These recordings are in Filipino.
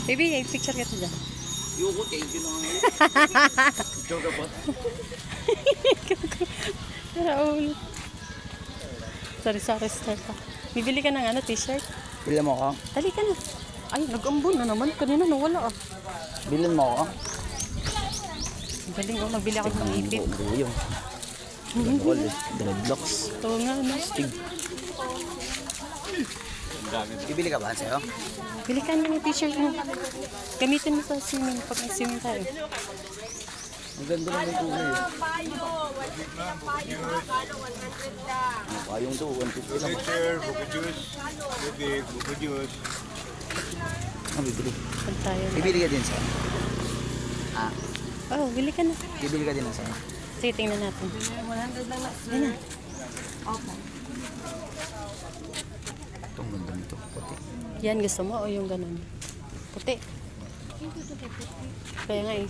Baby, picture ka dyan. Yuko, thank you naman. Joke po. Raul. Sorry, bibili ka ng ano, t-shirt? Bilan mo ako? Dali ka na. Ay, nag-ambon na naman. Kanina nawala ah. Bilan mo ako? Galing oh, nagbili ako ng ipit. Yung dreadlocks. Oo nga, no? Stig. Bibili ka ba sa'yo? Bili ka ng t-shirt mo. Gamitin mo sa swimming pag nag-swimming tayo. Ang ganda naman ito eh. Payong to, 150 lang. Later, buko juice. Bibig, buko juice. Ang bibili. Pag tayo na. Bibili ka din sa'yo? Ah, Oh, bili ka na. bibili ka din na sa'yo? Sige, tingnan natin. 100 lang na. Yan na. Itong ganda nito, puti. Yan, gusto mo o yung ganun? Puti. Kaya nga eh.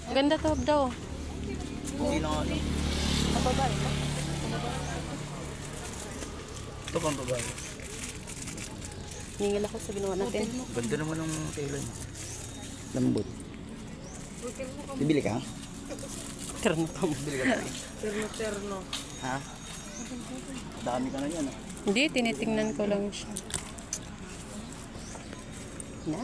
Ang ganda to daw. Puti na nga lang. Ang babae ba? Ito pang babae. Ningil ako sa ginawa natin. Ganda naman ng tela niya. Lambot. Bibili ka? Terno pa mo. Bibili ka ba? Terno. Ha? Dami ka na yan ah. Hindi, tinitingnan ko lang siya. Na.